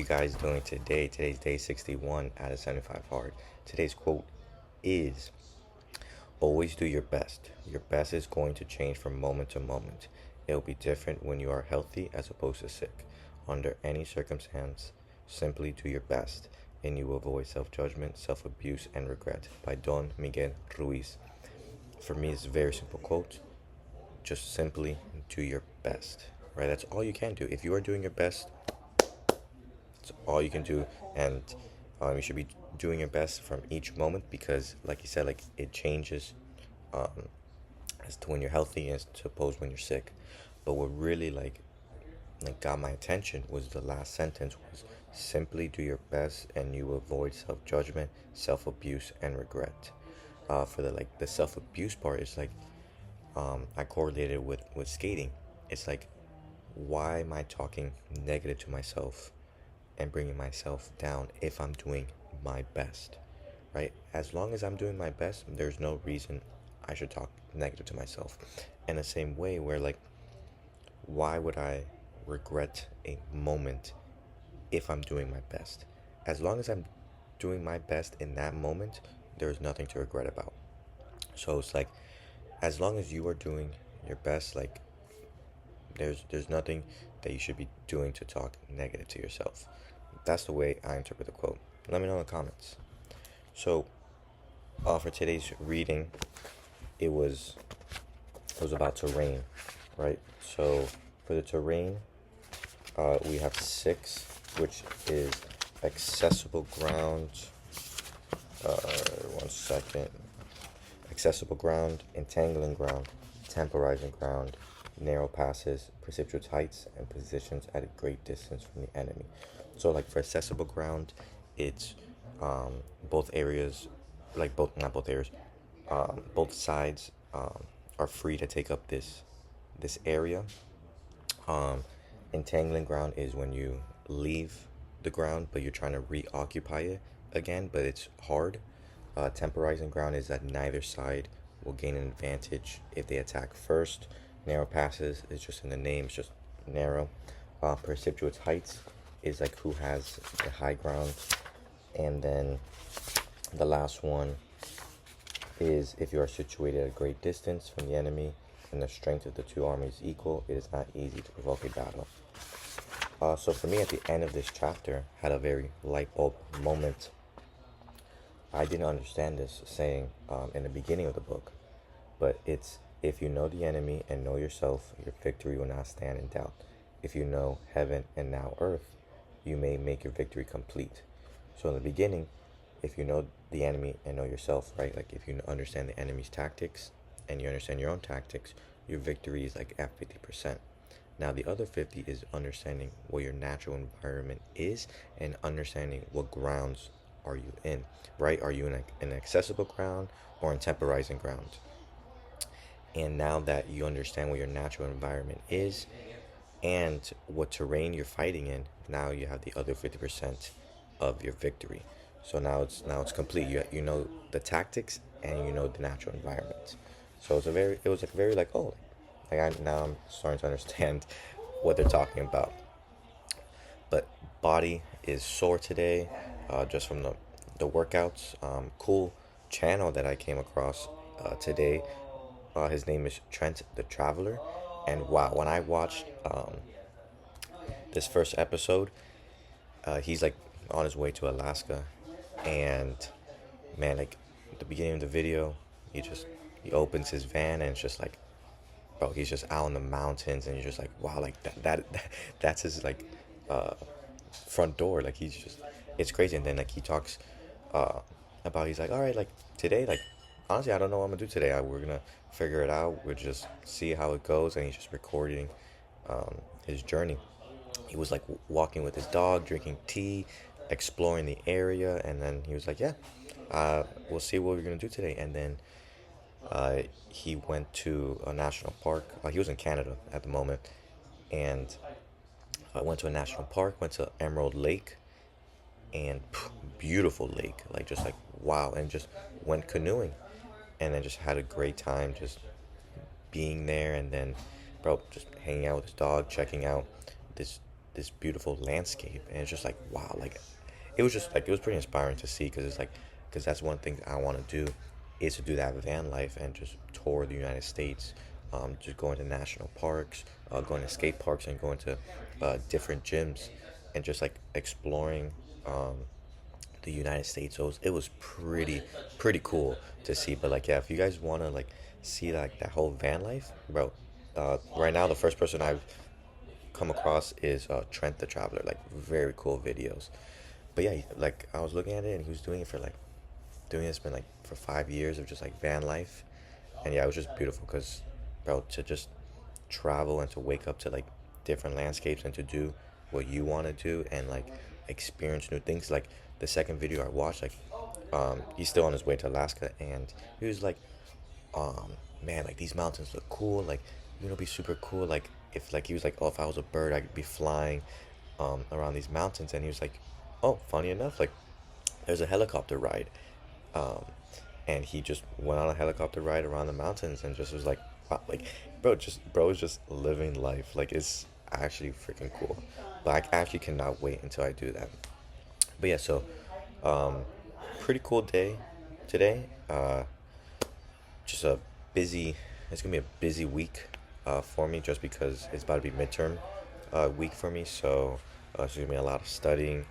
you guys doing today? Today's day 61 out of 75 hard. Today's quote is always do your best. Your best is going to change from moment to moment. It'll be different when you are healthy as opposed to sick. Under any circumstance, simply do your best and you will avoid self judgment, self abuse, and regret. By Don Miguel Ruiz. For me, it's a very simple quote. Just simply do your best. Right? That's all you can do. If you are doing your best, it's all you can do, and you should be doing your best from each moment because, like you said, like it changes um, as to when you're healthy as to suppose when you're sick. But what really like got my attention was the last sentence was simply do your best and you avoid self judgment, self abuse, and regret. For the self abuse part, it's like I correlated with skating. It's like why am I talking negative to myself and bringing myself down if I'm doing my best, right? As long as I'm doing my best, there's no reason I should talk negative to myself. In the same way, where like, why would I regret a moment if I'm doing my best? As long as I'm doing my best in that moment, there's nothing to regret about. So it's like, as long as you are doing your best, like there's nothing that you should be doing to talk negative to yourself. That's the way I interpret the quote. Let me know in the comments. So, for today's reading, it was about terrain, right? So for the terrain, we have 6, which is accessible ground. One second. Accessible ground, entangling ground, temporizing ground, narrow passes, precipitous heights, and positions at a great distance from the enemy. So, like for accessible ground, it's both areas, like both not both areas, both sides are free to take up this area. Um, Entangling ground is when you leave the ground, but you're trying to reoccupy it again, but it's hard. Temporizing ground is that neither side will gain an advantage if they attack first. Narrow passes is just in the name, it's just narrow. Precipitous heights is like who has the high ground. And then the last one is if you are situated at a great distance from the enemy and the strength of the two armies equal, it is not easy to provoke a battle. So for me, at the end of this chapter, had a very light bulb moment. I didn't understand this saying in the beginning of the book, but it's if you know the enemy and know yourself, your victory will not stand in doubt. If you know heaven and now earth, you may make your victory complete. So in the beginning, if you know the enemy and know yourself, right? Like if you understand the enemy's tactics and you understand your own tactics, your victory is like at 50%. Now the other 50 is understanding what your natural environment is and understanding what grounds are you in, right? Are you in an accessible ground or in temporizing ground? And now that you understand what your natural environment is and what terrain you're fighting in, now you have the other 50% of your victory. So now it's complete. You know the tactics and you know the natural environment. So it was like very like, oh, now I'm starting to understand what they're talking about. But body is sore today, just from the workouts. Cool channel that I came across today. His name is Trent the Traveler, and wow, when I watched this first episode, he's like on his way to Alaska, and man, like at the beginning of the video, he opens his van and it's just like, bro, he's just out in the mountains, and you're just like, wow, like that's his like front door. Like he's just, it's crazy. And then like he talks about, he's like, all right, like today, like honestly, I don't know what I'm gonna do today. We're gonna figure it out. We'll just see how it goes. And he's just recording his journey. He was like walking with his dog, drinking tea, exploring the area, and then he was like, yeah, we'll see what we're gonna do today. And then he went to a national park. He was in Canada at the moment, and I went to a national park, went to Emerald Lake, and beautiful lake, like just like wow, and just went canoeing, and then just had a great time just being there, and then bro just hanging out with his dog, checking out this this beautiful landscape, and it's just like wow, like it was just like it was pretty inspiring to see because it's like because that's one thing I want to do is to do that van life and just tour the United States, just going to national parks, going to skate parks, and going to different gyms, and just like exploring um, the United States. So it was pretty cool to see. But like yeah, if you guys want to like see like that whole van life, bro, right now the first person I've come across is Trent the Traveler. Like very cool videos. But yeah, like I was looking at it and he was doing it for like doing this been like for 5 years of just like van life, and yeah, it was just beautiful because bro to just travel and to wake up to like different landscapes and to do what you want to do and like experience new things. Like the second video I watched, like he's still on his way to Alaska, and he was like, um, man, like these mountains look cool. Like it'd be super cool. Like if like he was like, oh, if I was a bird, I could be flying around these mountains. And he was like, oh, funny enough, like there's a helicopter ride, um, and he just went on a helicopter ride around the mountains and just was like, wow, like, bro is just living life. Like, it's actually freaking cool. But I actually cannot wait until I do that. But yeah, so um, pretty cool day today. Just a busy. It's gonna be a busy week for me just because it's about to be midterm week for me. So it's gonna be a lot of studying,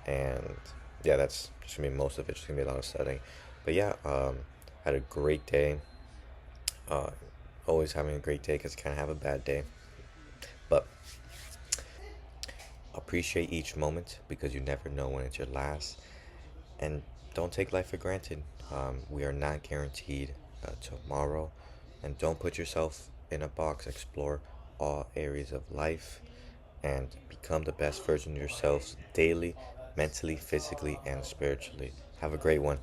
and yeah, that's just gonna be most of it. Just gonna be a lot of studying. But yeah, had a great day. Uh, Always having a great day because I kind of have a bad day. But appreciate each moment because you never know when it's your last. And don't take life for granted. We are not guaranteed tomorrow. And don't put yourself in a box. Explore all areas of life and become the best version of yourselves daily, mentally, physically, and spiritually. Have a great one.